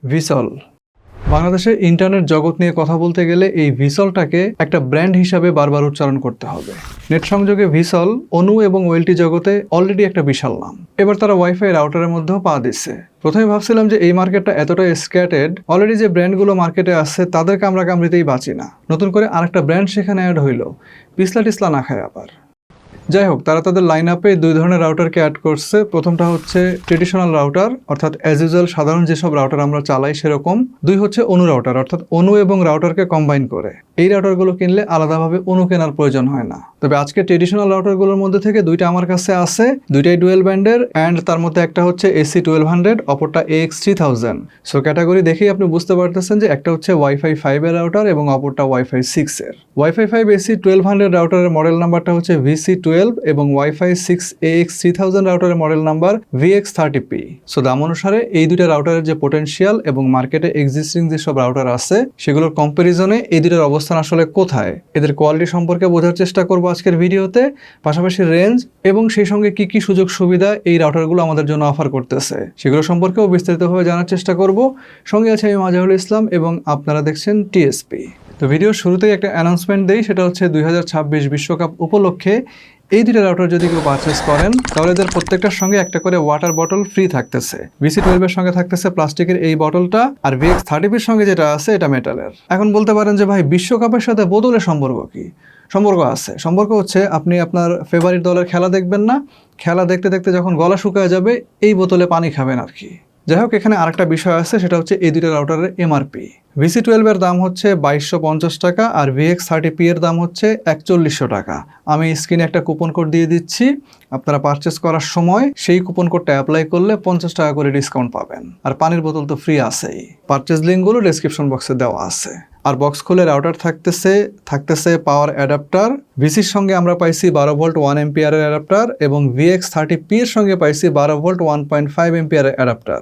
ভিসল। বাংলাদেশের ইন্টারনেট জগৎ নিয়ে কথা বলতে গেলে এই ভিসলটাকে একটা ব্র্যান্ড হিসাবে বারবার উচ্চারণ করতে হবে। নেট সংযোগে ভিসল অনু এবং ওয়েলটি জগতে অলরেডি একটা বিশাল নাম। এবার তারা ওয়াইফাই রাউটারের মধ্যেও পা দিচ্ছে। প্রথমে ভাবছিলাম যে এই মার্কেটটা এতটা স্ক্যাটেড, অলরেডি যে ব্র্যান্ডগুলো মার্কেটে আসছে তাদের কামড়িতেই বাঁচি না, নতুন করে আরেকটা ব্র্যান্ড সেখানে অ্যাড হইল, পিছলা টিসলা না খায় আবার। যাই হোক, তারা তাদের লাইন আপে দুই ধরনের রাউটারকে অ্যাড করছে। প্রথমটা হচ্ছে ট্রেডিশনাল রাউটার, অর্থাৎ অ্যাজ ইউজুয়াল সাধারণ যেসব রাউটার আমরা চালাই সেরকম। দুই হচ্ছে অনু রাউটার, অর্থাৎ অনু এবং রাউটারকে কম্বাইন করে। এই রাউটারগুলো কিনলে আলাদাভাবে অনু কেনার প্রয়োজন হয় না। তবে আজকে ট্রেডিশনাল রাউটারগুলোর মধ্যে থেকে দুইটা আমার কাছে আছে, দুইটাই ডুয়েল ব্যান্ডের, অ্যান্ড তার মধ্যে একটা হচ্ছে AC1200, অপরটা AX3000। সো ক্যাটাগরি দেখেই আপনি বুঝতে পারতেছেন যে একটা হচ্ছে ওয়াইফাই 5 এর রাউটার এবং অপরটা ওয়াইফাই 6 এর। ওয়াইফাই 5 AC1200 রাউটারের মডেল নাম্বারটা হচ্ছে VC12 এবং ওয়াইফাই 6 AX3000 রাউটারের মডেল নাম্বার VX30P। সো দাম অনুসারে এই দুইটা রাউটারের যে পোটেনশিয়াল এবং মার্কেটে এক্সিস্টিং যেসব রাউটার আছে সেগুলোর কম্পারিজনে এই দুইটার অবস্থান আসলে কোথায়, এদের কোয়ালিটি সম্পর্কে বোঝার চেষ্টা করব আজকের ভিডিওতে। পাশাপাশি রেঞ্জ এবং সেই সঙ্গে কি কি সুযোগ সুবিধা এই রাউটারগুলো আমাদের জন্য অফার করতেছে সেগুলো সম্পর্কেও বিস্তারিতভাবে জানার চেষ্টা করব। সঙ্গে আছে আমি মাজাহুল ইসলাম এবং আপনারা দেখছেন টিএসপি। তো ভিডিওর শুরুতেই একটা অ্যানাউন্সমেন্ট দেই, সেটা হচ্ছে 2026 বিশ্বকাপ উপলক্ষে এই দুইটা রাউটার যদি কেউ পারচেস করেন তাহলে এদের প্রত্যেকটার সঙ্গে একটা করে ওয়াটার বটল ফ্রি থাকতেছে। VC12 এর সঙ্গে থাকতেছে প্লাস্টিকের এই বটলটা, আর VX30P-র সঙ্গে যেটা আছে এটা মেটালের। এখন বলতে পারেন যে ভাই বিশ্বকাপের সাথে বোতলের সম্পর্ক কি? সম্পর্ক আছে। সম্পর্ক হচ্ছে আপনি আপনার ফেভারিট দলের খেলা দেখবেন না, খেলা দেখতে দেখতে যখন গলা শুকায় যাবে এই বোতলে পানি খাবেন আর কি। যাই হোক, এখানে আরেকটা বিষয় আছে, সেটা হচ্ছে এই দুইটা রাউটারের এমআরপি। VC12 এর দাম হচ্ছে 2250 টাকা আর VX30P এর দাম হচ্ছে 4100 টাকা। আমি স্ক্রিনে একটা কুপন কোড দিয়ে দিচ্ছি, আপনারা পারচেস করার সময় সেই কুপন কোডটা অ্যাপ্লাই করলে 50 টাকা করে ডিসকাউন্ট পাবেন। আর পানির বোতল তো ফ্রি আছেই। পারচেস লিঙ্কগুলো ডেসক্রিপশন বক্সে দেওয়া আছে। আর বক্স খুলে রাউটার থাকতেছে পাওয়ার অ্যাডাপ্টার। ভিসির সঙ্গে আমরা পাইছি 12 ভোল্ট 1 এম্পিয়ারের অ্যাডাপ্টার এবং VX30P এর সঙ্গে পাইছি 12 ভোল্ট 1.5 এম্পিয়ারের অ্যাডাপ্টার।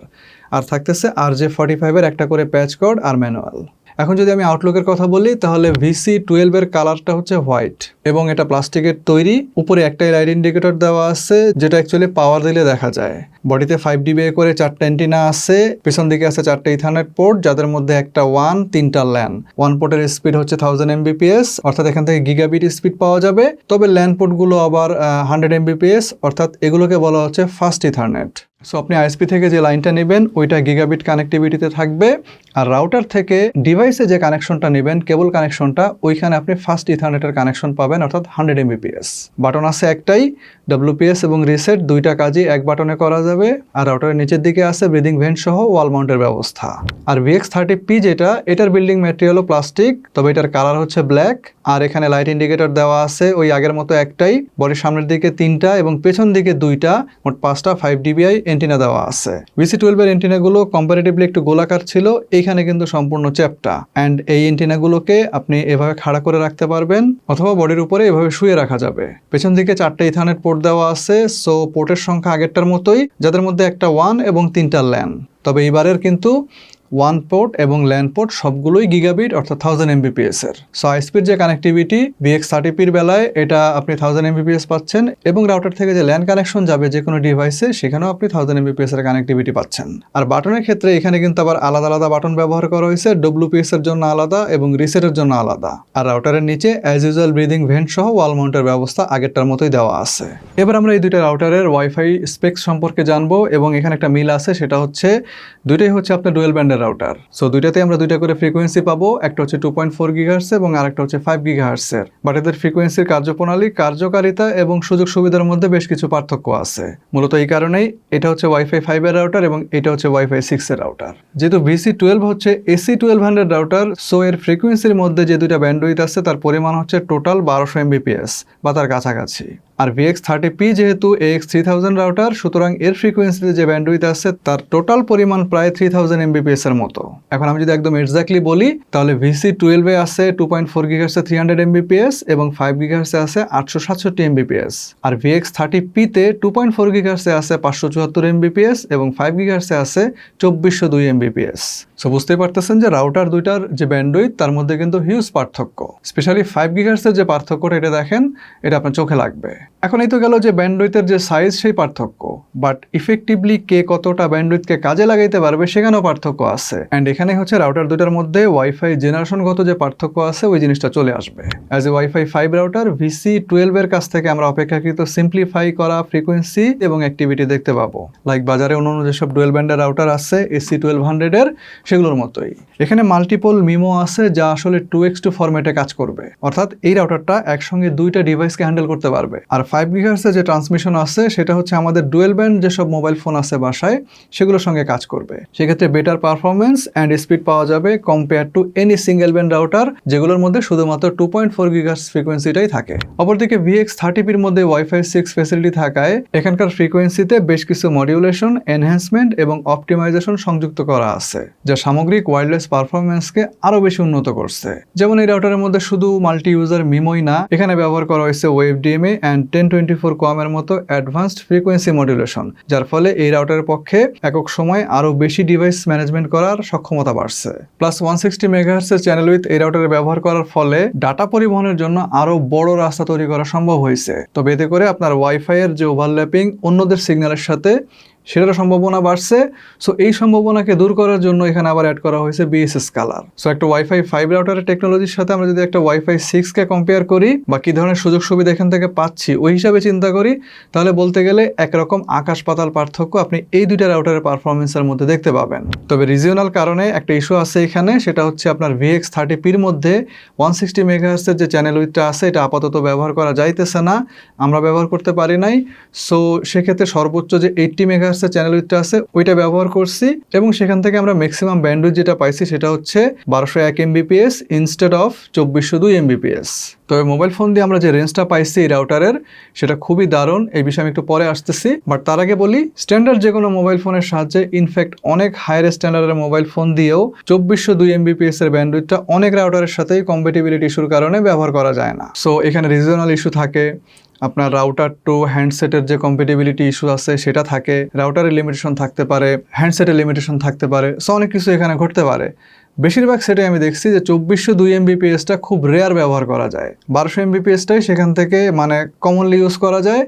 আর থাকতেছে RJ45 এর একটা করে প্যাচ কোড আর ম্যানুয়াল। এখন যদি আমি আউটলুকের কথা বলি তাহলে VC12 এর কালারটা হচ্ছে হোয়াইট এবং এটা প্লাস্টিকের তৈরি। উপরে একটাই লাইট ইন্ডিকেটর দেওয়া আছে যেটা অ্যাকচুয়ালি পাওয়ার দিলে দেখা যায়। বডিতে 5 dBA করে 4টা অ্যান্টিনা আছে, পেছন দিকে আছে 4টা ইথারনেট পোর্ট যাদের মধ্যে একটা 1, 3টা ল্যান। 1 পোর্টের স্পিড হচ্ছে 1000 Mbps, অর্থাৎ এখান থেকে গিগাবিট স্পিড পাওয়া যাবে। তবে ল্যান পোর্টগুলো আবার 100 Mbps, অর্থাৎ এগুলোকে বলা হচ্ছে ফাস্ট ইথারনেট। সো আপনি আইএসপি থেকে যে লাইনটা নেবেন ওইটা গিগাবিট কানেক্টিভিটিতে থাকবে, আর রাউটার থেকে ডিভাইসে যে কানেকশনটা নেবেন, কেবল কানেকশনটা, ওইখানে আপনি ফাস্ট ইথারনেটের কানেকশন পাবেন, অর্থাৎ 100 Mbps। বাটন আছে একটাই, WPS এবং রিসেট দুইটা কাজই এক বাটনে করা যাবে। আর রাউটারের নিচের দিকে আছে ব্রিদিং ভেন্ট সহ ওয়াল মাউন্টের ব্যবস্থা। আর VX30P যেটা, এটার বিল্ডিং ম্যাটেরিয়ালও প্লাস্টিক, তবে এটার কালার হচ্ছে ব্ল্যাক। আর এখানে লাইট ইন্ডিকেটর দেওয়া আছে ওই আগের মতো একটাই, বডির সামনের দিকে 3টা এবং পেছন দিকে 2টা, মোট 5টা 5 dBi এন্টিনা দেওয়া আছে। VC12 এর এন্টিনাগুলো কম্পারেটিভলি একটু গোলাকার ছিল, এইখানে কিন্তু সম্পূর্ণ চ্যাপ্টা। অ্যান্ড এই এন্টিনাগুলোকে আপনি এভাবে খাড়া করে রাখতে পারবেন অথবা বডির উপরে এভাবে শুয়ে রাখা যাবে। পেছন দিকে 4টা ইথারনেট পোর্ট দেওয়া আছে। সো পোর্টের সংখ্যা আগেরটার মতোই, যাদের মধ্যে একটা 1 এবং 3টা ল্যান। তবে এইবারের কিন্তু 1 পোর্ট এবং ল্যান পোর্ট সবগুলোই গিগাবিট, অর্থাৎ 1000 Mbps এর। সো হাইস্পিড যে কানেক্টিভিটি VX30P-র বেলায় এটা আপনি 1000 Mbps পাচ্ছেন, এবং রাউটার থেকে যে ল্যান কানেকশন যাবে যে কোনো ডিভাইসে সেখানেও আপনি 1000 Mbps এর কানেক্টিভিটি পাচ্ছেন। আর বাটনের ক্ষেত্রে এখানে কিন্তু আবার আলাদা আলাদা বাটন ব্যবহার করা হয়েছে, WPS এর জন্য আলাদা এবং রিসেটের জন্য আলাদা। আর রাউটারের নিচে অ্যাজ ইউজুয়াল ব্রিদিং ভেন্ট সহ ওয়াল মাউন্টের ব্যবস্থা আগেরটার মতোই দেওয়া আছে। এবার আমরা এই দুইটা রাউটারের ওয়াইফাই স্পেক্স সম্পর্কে জানবো, এবং এখানে একটা মিল আছে, সেটা হচ্ছে দুইটাই হচ্ছে আপনার ডুয়েল ব্যান্ডের রাউটার। সো দুইটাতে আমরা দুইটা করে ফ্রিকোয়েন্সি পাবো, একটা হচ্ছে 2.4 GHz এবং আরেকটা হচ্ছে 5 GHz এর। বাট এদের ফ্রিকোয়েন্সির কার্যপ্রণালী, কার্যকারিতা এবং সুযোগ সুবিধার মধ্যে বেশ কিছু পার্থক্য আছে। মূলত এই কারণেই এটা হচ্ছে ওয়াইফাই 5 এর রাউটার এবং এটা হচ্ছে ওয়াইফাই 6 এর রাউটার। যেহেতু VC12 হচ্ছে AC1200 রাউটার, সো এর ফ্রিকোয়েন্সির মধ্যে যে দুইটা ব্যান্ডউইথ আছে তার পরিমাণ হচ্ছে টোটাল 1200 Mbps বা তার কাছাকাছি। আর VX30P যেহেতু AX3000 রাউটার, সুতরাং এর ফ্রিকোয়েন্সিতে যে ব্যান্ডউইথ আছে তার টোটাল পরিমাণ প্রায় 3000 Mbps এর মতো। এখন আমি যদি একদম এক্স্যাক্টলি বলি তাহলে VC12 এ আছে 2.4 GHz এ 300 Mbps এবং 5 GHz এ আছে 867 Mbps। আর VX30P তে 2.4 GHz এ আছে 574 Mbps এবং 5 GHz এ আছে 2402 Mbps। সো বুঝতেই পারতেছেন যে রাউটার দুইটার যে ব্যান্ডউইথ তার মধ্যে কিন্তু হিউজ পার্থক্য। স্পেশালি 5 GHz এর যে পার্থক্যটা, এটা দেখেন, এটা আপনার চোখে লাগবে। এখন এই তো গেল যে ব্যান্ডউইথের যে সাইজ সেই পার্থক্য, বাট ইফেক্টিভলি কে কতটা ব্যান্ডউইথকে কাজে লাগাইতে পারবে সেখানেও পার্থক্য আছে। অ্যান্ড এখানে হচ্ছে রাউটার দুটার মধ্যে ওয়াইফাই জেনারেশনগত যে পার্থক্য আছে ওই জিনিসটা চলে আসবে। As a wifi 5 router VC12 এর কাছ থেকে আমরা অপেক্ষাকৃত সিম্পলিফাই করা ফ্রিকোয়েন্সি এবং অ্যাক্টিভিটি দেখতে পাবো, লাইক বাজারে অন্যান্য যেসব ডুয়েল ব্যান্ডের রাউটার আছে AC1200 এর সেগুলোর মতোই। এখানে মাল্টিপল মিমো আছে যা আসলে 2x2 ফরম্যাটে কাজ করবে, অর্থাৎ এই রাউটারটা একসঙ্গে দুইটা ডিভাইসকে হ্যান্ডেল করতে পারবে। আর 5 GHz যে ট্রান্সমিশন আছে সেটা হচ্ছে আমাদের ডুয়েল ব্যান্ড যেসব মোবাইল ফোন আছে বাসায় সেগুলোর সঙ্গে কাজ করবে। সেক্ষেত্রে বেটার পারফরমেন্স অ্যান্ড স্পিড পাওয়া যাবে compare to any single band router যেগুলোর মধ্যে শুধুমাত্র 2.4 GHz ফ্রিকোয়েন্সিটাই থাকে। অপরদিকে VX30P-র মধ্যে ওয়াইফাই 6 ফ্যাসিলিটি থাকায় এখানকার ফ্রিকোয়েন্সিতে বেশ কিছু মডিউলেশন, এনহ্যান্সমেন্ট এবং অপটিমাইজেশন সংযুক্ত করা আছে যা সামগ্রিক ওয়্যারলেস পারফরমেন্সকে আরো বেশি উন্নত করছে। যেমন এই রাউটারের মধ্যে শুধু মাল্টি ইউজার মিমোই না, এখানে ব্যবহার করা হয়েছে WebDMA অ্যান্ড 1024 QAM এর মতো অ্যাডভান্সড ফ্রিকোয়েন্সি মডিউলেশন, যার ফলে এই রাউটারের পক্ষে একক সময় আরো বেশি ডিভাইস ম্যানেজমেন্ট করার সক্ষমতা বাড়ছে। প্লাস 160 MHz এর চ্যানেল উইথ এই রাউটারে ব্যবহার করার ফলে ডাটা পরিবহনের জন্য আরো বড় রাস্তা তৈরি করা সম্ভব হয়েছে। তবে এতে করে আপনার ওয়াইফাই এর যে ওভারল্যাপিং অন্যদের সিগন্যালের সাথে সেটার সম্ভাবনা বাড়ছে। সো এই সম্ভাবনাকে দূর করার জন্য এখানে আবার অ্যাড করা হয়েছে BSS কালার। সো একটা ওয়াইফাই 5 রাউটারের টেকনোলজির সাথে আমরা যদি একটা ওয়াইফাই 6কে কম্পেয়ার করি বা কি ধরনের সুযোগ সুবিধা এখান থেকে পাচ্ছি ওই হিসাবে চিন্তা করি, তাহলে বলতে গেলে একরকম আকাশ পাতাল পার্থক্য আপনি এই দুইটা রাউটারের পারফরমেন্সের মধ্যে দেখতে পাবেন। তবে রিজিওনাল কারণে একটা ইস্যু আছে এখানে, সেটা হচ্ছে আপনার VX30P-র মধ্যে 160 MHz এর যে চ্যানেল উইথটা আছে এটা আপাতত ব্যবহার করা যাইতেছে না, আমরা ব্যবহার করতে পারি নাই। সো সেক্ষেত্রে সর্বোচ্চ যে 80 MHz চ্যানেল উইথটা আছে ওইটা ব্যবহার করছি এবং সেখান থেকে আমরা ম্যাক্সিমাম ব্যান্ডউইথ যেটা পাইছি সেটা হচ্ছে 1201 Mbps ইনস্টেড অফ 2402 Mbps। তবে মোবাইল ফোন দিয়ে আমরা যে রেঞ্জটা পাইছি এই রাউটারের সেটা খুবই দারুণ, এই বিষয়ে আমি একটু পরে আসতেছি। বাট তার আগে বলি, স্ট্যান্ডার্ড যে কোনো মোবাইল ফোনের সাহায্যে ইনফ্যাক্ট অনেক হায়ার স্ট্যান্ডার্ডের মোবাইল ফোন দিয়েও 2402 Mbps এর ব্যান্ডউইথটা অনেক রাউটারের সাথেই কম্প্যাটিবিলিটি ইস্যুর কারণে ব্যবহার করা যায় না। সো এখানে রিজিওনাল ইস্যু থাকে, আপনার রাউটার টু হ্যান্ডসেটের যে কম্প্যাটিবিলিটি ইস্যু আছে সেটা থাকে, রাউটারের লিমিটেশন থাকতে পারে, হ্যান্ডসেটের লিমিটেশন থাকতে পারে। সো অনেক কিছু এখানে ঘটতে পারে। বেশিরভাগ সেটে আমি দেখছি যে 2402 Mbps-টা খুব রেয়ার ব্যবহার করা যায়, 1200 Mbps-টাই সেখান থেকে মানে কমনলি ইউজ করা যায়।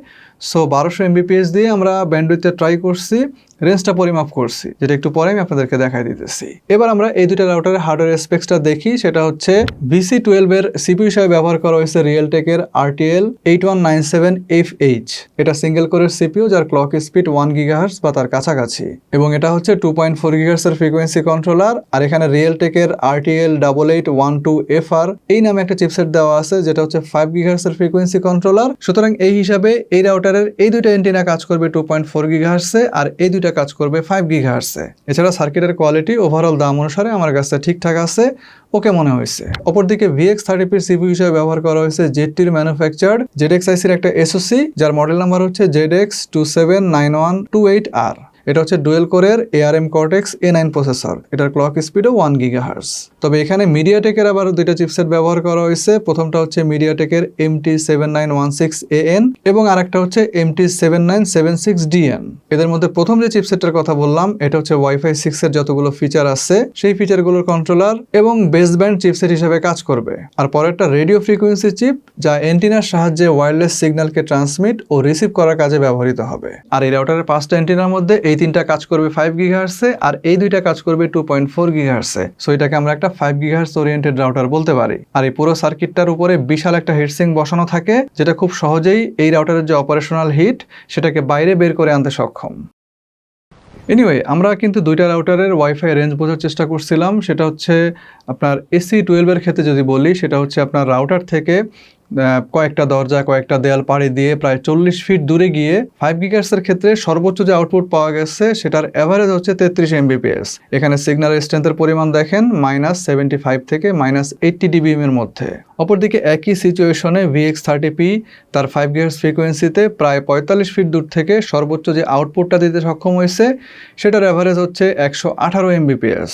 সো 1200 Mbps দিয়ে আমরা ব্যান্ডউইথে ট্রাই করছি, রেঞ্জটা পরিমাপ করছি, যেটা একটু পরে আমি আপনাদেরকে দেখাই দিতেছি। এবার আমরা এই দুইটা রাউটারের হার্ডওয়্যার স্পেক্সটা দেখি। সেটা হচ্ছে VC12 এর সিপিইউ হিসেবে ব্যবহার করা হয়েছে রিয়েলটেকের RTL 8197FH। এটা সিঙ্গেল কোরের সিপিইউ যার ক্লক স্পিড 1 GHz বা তার কাছাকাছি, এবং এটা হচ্ছে 2.4 GHz এর ফ্রিকোয়েন্সি কন্ট্রোলার। আর এখানে রিয়েলটেকের RTL 8812FR এই নামে একটা চিপসেট দেওয়া আছে যেটা হচ্ছে 5 GHz এর ফ্রিকোয়েন্সি কন্ট্রোলার। সুতরাং এই হিসাবে এই রাউটারের এই দুইটা এন্টিনা কাজ করবে 2.4 GHz এ আর এই দুইটা কাজ করবে 5 GHz এ। এছাড়া সার্কিটের কোয়ালিটি ওভারঅল দাম অনুসারে আমার কাছে ঠিকঠাক আছে, ওকে মনে হয়েছে। অপরদিকে VX30P-র সিপিইউ হিসেবে ব্যবহার করা হয়েছে ZT-র ম্যানুফ্যাকচার্ড ZXIC-র একটা SoC যার মডেল নাম্বার হচ্ছে ZX279128R। এটা হচ্ছে ডুয়েল কোরের ARM Cortex A9 প্রসেসর, এটার ক্লক স্পিডও 1 GHz। তবে এখানে মিডিয়াটেকের আবার দুইটা চিপসেট ব্যবহার করা হয়েছে। প্রথমটা হচ্ছে মিডিয়াটেকের MT7916AN এবং আরেকটা হচ্ছে MT7976DN। এদের মধ্যে প্রথম যে চিপসেটটার কথা বললাম এটা হচ্ছে ওয়াইফাই 6 এর যতগুলো ফিচার আছে সেই ফিচারগুলোর কন্ট্রোলার এবং বেস ব্যান্ড চিপসেট হিসেবে কাজ করবে। আর পরেরটা রেডিও ফ্রিকোয়েন্সি চিপ যা এন্টিনার সাহায্যে ওয়্যারলেস সিগন্যালকে ট্রান্সমিট ও রিসিভ করার কাজে ব্যবহৃত হবে। আর এই রাউটারের 5টা এন্টিনার মধ্যে এই 3টা কাজ করবে 5 GHz এ আর এই 2টা কাজ করবে 2.4 GHz এ। সো এটাকে আমরা একটা 5 GHz ওরিয়েন্টেড রাউটার বলতে পারি। আর এই পুরো সার্কিটটার উপরে বিশাল একটা হিটসিঙ্ক বসানো থাকে যেটা খুব সহজেই এই রাউটারের যে অপারেশনাল হিট সেটাকে বাইরে বের করে আনতে সক্ষম। এনিওয়ে, আমরা কিন্তু দুইটা রাউটারের ওয়াইফাই রেঞ্জ বোঝার চেষ্টা করছিলাম। সেটা হহচ্ছে আপনার AC12 এর ক্ষেত্রে যদি বলি সেটা হচ্ছে আপনার রাউটার থেকে কয়েকটা দরজা কয়েকটা দেয়াল পাড়ি দিয়ে প্রায় 40 ফিট দূরে গিয়ে 5 GHz এর ক্ষেত্রে সর্বোচ্চ যে আউটপুট পাওয়া গেছে সেটার অ্যাভারেজ হচ্ছে 33 Mbps। এখানে সিগন্যাল স্ট্রেংথের পরিমাণ দেখেন -75 থেকে -80 dBm এর মধ্যে। অপরদিকে একই সিচুয়েশনে VX30P তার 5 GHz ফ্রিকোয়েন্সিতে প্রায় 45 ফিট দূর থেকে সর্বোচ্চ যে আউটপুটটা দিতে সক্ষম হয়েছে সেটার অ্যাভারেজ হচ্ছে 118 Mbps,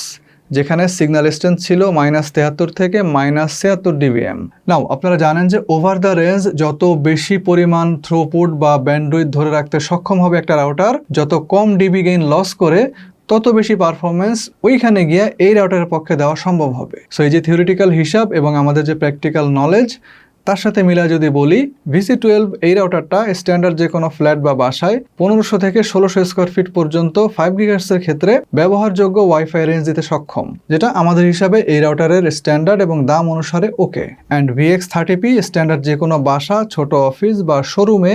যেখানে সিগন্যাল স্ট্রেংথ ছিল -73 থেকে -76 dBm। নাও আপনারা জানেন যে ওভার দ্য রেঞ্জ যত বেশি পরিমাণ থ্রুপুট বা ব্যান্ডউইথ ধরে রাখতে সক্ষম হবে একটা রাউটার, যত কম ডিবি গেইন লস করে তত বেশি পারফরমেন্স ওইখানে গিয়ে এই রাউটারের পক্ষে দেওয়া সম্ভব হবে। সো এই যে থিওরিটিক্যাল হিসাব এবং আমাদের যে প্র্যাকটিক্যাল নলেজ তার সাথে মিলা যদি বলি VC12 এই রাউটারটা স্ট্যান্ডার্ড যে কোনো ফ্ল্যাট বা বাসায় 1500 থেকে 1600 স্কোয়ার ফিট পর্যন্ত 5 GHz এর ক্ষেত্রে ব্যবহারযোগ্য ওয়াইফাই রেঞ্জ দিতে সক্ষম, যেটা আমাদের হিসাবে এই রাউটারের স্ট্যান্ডার্ড এবং দাম অনুসারে ওকে। অ্যান্ড VX30P স্ট্যান্ডার্ড যে কোনো বাসা, ছোট অফিস বা শোরুমে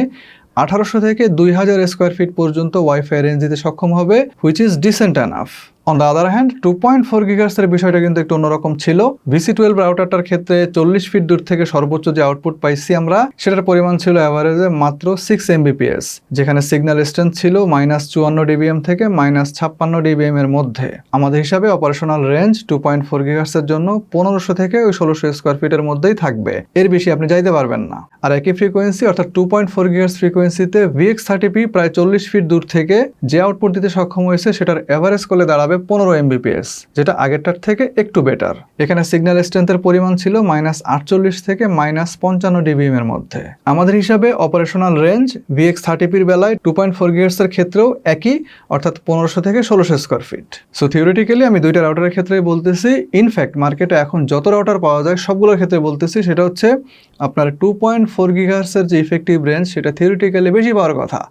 1800 থেকে 2000 স্কোয়ার ফিট পর্যন্ত ওয়াইফাই রেঞ্জ দিতে সক্ষম হবে, which is dissent enough. On the other hand 2.4 GHz এর বিষয়টা কিন্তু একটু অন্যরকম ছিল। VC12 রাউটারটার ক্ষেত্রে 40 ফিট দূর থেকে সর্বোচ্চ যে আউটপুট পাইছি আমরা, সেটার পরিমাণ ছিল অ্যাভারেজে মাত্র 6 Mbps, যেখানে সিগন্যাল স্ট্রেংথ ছিল -54 dBm থেকে -56 dBm এর মধ্যে। আমাদের হিসাবে অপারেশনাল রেঞ্জ 2.4 GHz এর জন্য 1500 থেকে 1600 স্কোয়ার ফিটের মধ্যেই থাকবে, এর বেশি আপনি যাইতে পারবেন না। আর একই ফ্রিকোয়েন্সি অর্থাৎ 2.4 GHz ফ্রিকোয়েন্সিতে VX30P প্রায় 40 ফিট দূর থেকে যে আউটপুট দিতে সক্ষম হয়েছে সেটার অ্যাভারেজ করলে দাঁড়াবে 15 Mbps, যেটা আগেরটার থেকে একটু বেটার। এখানে সিগন্যাল স্ট্রেংথের পরিমাণ ছিল -48 থেকে -55 dBm এর মধ্যে। আমাদের হিসাবে অপারেশনাল রেঞ্জ VX30P এর বেলায় 2.4 GHz এর ক্ষেত্রেও একই, অর্থাৎ 1500 থেকে 1600 স্কোয়ার ফিট। সো থিওরিটিক্যালি আমি দুইটা রাউটারের ক্ষেত্রে বলতেছি, ইনফ্যাক্ট মার্কেটে এখন যত রাউটার পাওয়া যায় সবগুলোর ক্ষেত্রে বলতেছি, সেটা হচ্ছে আপনার 2.4 GHz এর যে ইফেক্টিভ রেঞ্জ সেটা থিওরিটিক্যালি বেশি পাওয়ার কথা,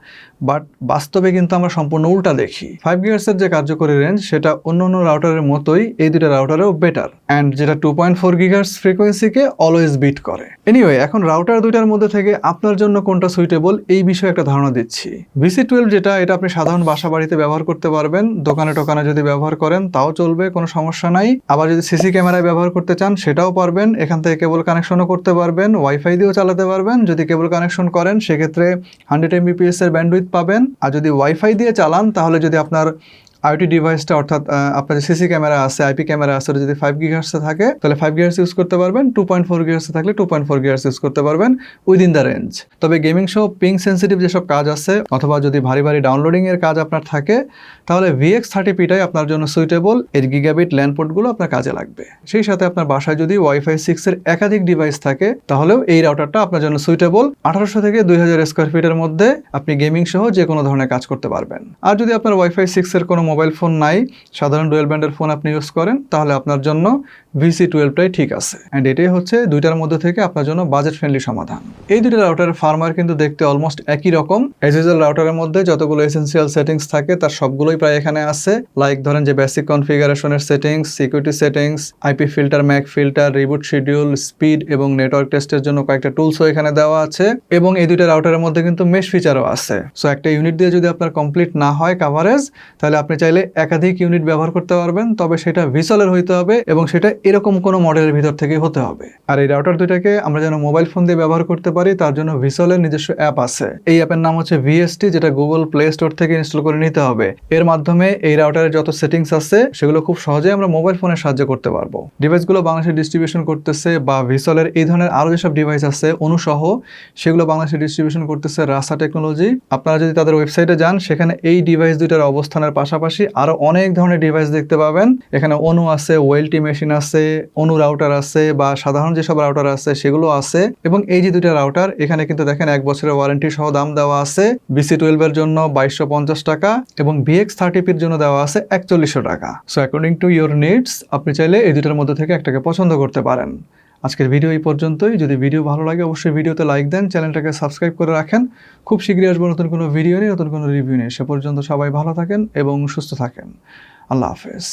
বাট বাস্তবে কিন্তু আমরা সম্পূর্ণ উল্টা দেখি। 5 GHz এর যে কার্যকরী রেঞ্জ সেটা অন্য রাউটারের মতোই এই দুটো রাউটারেও বেটার, অ্যান্ড যেটা 2.4 GHz ফ্রিকোয়েন্সিকে অলওয়েজ বিট করে। এনিওয়ে, এখন রাউটার দুইটার মধ্যে থেকে আপনার জন্য কোনটা সুইটেবল এই বিষয়ে একটা ধারণা দিচ্ছি। VC12 যেটা, এটা আপনি সাধারণ বাসা বাড়িতে ব্যবহার করতে পারবেন, দোকানে টোকানে যদি ব্যবহার করেন তাও চলবে, কোনো সমস্যা নাই। আবার যদি সিসি ক্যামেরায় ব্যবহার করতে চান সেটাও পারবেন, এখান থেকে কেবল কানেকশনও করতে পারবেন, ওয়াইফাই দিয়েও চালাতে পারবেন। যদি কেবল কানেকশন করেন সেক্ষেত্রে 100 Mbps এর ব্যান্ডউইথ পাবেন, আর যদি ওয়াইফাই দিয়ে চালান তাহলে যদি আপনার আইওটি ডিভাইসটা অর্থাৎ আপনার যে সিসি ক্যামেরা আছে, আইপি ক্যামেরা আছে, যদি 5 GHz থাকে তাহলে 5 GHz ইউজ করতে পারবেন, 2.4 GHz থাকলে 2.4 GHz ইউজ করতে পারবেন উইদিন দ্য রেঞ্জ। তবে গেমিং সহ পিং সেন্সিটিভ যেসব কাজ আছে অথবা যদি ভারী ডাউনলোডিং এর কাজ আপনার থাকে তাহলে VX30Pটাই আপনার জন্য সুইটেবল। এর গিগাবিট ল্যান্ড পোর্টগুলো আপনার কাজে লাগবে। সেই সাথে আপনার বাসায় যদি ওয়াইফাই 6 এর একাধিক ডিভাইস থাকে তাহলেও এই রাউটারটা আপনার জন্য সুইটেবল। 1800 থেকে 2000 স্কোয়ার ফিটের মধ্যে আপনি গেমিং সহ যে কোনো ধরনের কাজ করতে পারবেন। আর যদি আপনার ওয়াইফাই 6 এর কোনো মোবাইল ফোন নাই, সাধারণ ডুয়েল ব্যান্ডের ফোন আপনি ইউজ করেন, তাহলে আপনার জন্য VC12টাই ঠিক আছে। অ্যান্ড এটাই হচ্ছে দুইটার মধ্যে থেকে আপনার জন্য বাজেট ফ্রেন্ডলি সমাধান। এই দুইটা রাউটারের ফার্মওয়্যার কিন্তু দেখতে অলমোস্ট একই রকম। এজ ইউজুয়াল রাউটারের মধ্যে যতগুলো এসেনশিয়াল সেটিংস থাকে তার সবগুলোই প্রায় এখানে আছে। লাইক ধরেন যে বেসিক কনফিগারেশনের settings, security settings, IP filter, MAC filter, reboot schedule, speed এবং নেটওয়ার্ক টেস্টের জন্য কয়েকটা টুলসও এখানে দেওয়া আছে। এবং এই দুইটা রাউটারের মধ্যে কিন্তু মেশ ফিচারও আছে। সো একটা ইউনিট দিয়ে যদি আপনার কমপ্লিট না হয় কাভারেজ, তাহলে আপনি চাইলে একাধিক ইউনিট ব্যবহার করতে পারবেন, তবে সেটা ভিসলের হইতে হবে এবং সেটা এরকম কোনো মডেলের ভিতর থেকে হতে হবে। আর এই রাউটার দুইটাকে আমরা যেন মোবাইল ফোন দিয়ে ব্যবহার করতে পারি তার জন্য ভিসলের নিজস্ব অ্যাপ আছে। এই অ্যাপের নাম হচ্ছে VST, যেটা গুগল প্লে স্টোর থেকে ইনস্টল করে নিতে হবে। এর মাধ্যমে এই রাউটারের যত সেটিংস আছে সেগুলো খুব সহজেই আমরা মোবাইল ফোনের সাহায্যে করতে পারবো। ডিভাইসগুলো বাংলাদেশে ডিস্ট্রিবিউশন করতেছে বা ভিসলের এই ধরনের আরো যেসব ডিভাইস আছে অনুসহ সেগুলো বাংলাদেশে ডিস্ট্রিবিউশন করতেছে রাসা টেকনোলজি। আপনারা যদি তাদের ওয়েবসাইটে যান সেখানে এই ডিভাইস দুইটার অবস্থানের পাশাপাশি আরো অনেক ধরনের ডিভাইস দেখতে পাবেন। এখানে অনু আছে, ওয়েলটি মেশিন আছে, অনু রাউটার আছে বা সাধারণ যেসব রাউটার আছে সেগুলো আছে। এবং এই যে দুইটা রাউটার এখানে কিন্তু দেখেন 1 বছরের ওয়ারেন্টি সহ দাম দেওয়া আছে। VC12 এর জন্য 2250 টাকা এবং VX30P এর জন্য দেওয়া আছে 4100 টাকা। So according to your needs আপনি চাইলে এই দুইটার মধ্যে থেকে একটাকে পছন্দ করতে পারেন। আজকের ভিডিও এই পর্যন্তই। যদি ভিডিও ভালো লাগে অবশ্যই ভিডিওতে লাইক দেন, চ্যানেলটাকে সাবস্ক্রাইব করে রাখেন। খুব শীঘ্রই আসবো নতুন কোনো ভিডিও নিয়ে, নতুন কোনো রিভিউ নিয়ে। সে পর্যন্ত সবাই ভালো থাকেন এবং সুস্থ থাকেন। আল্লাহ হাফেজ।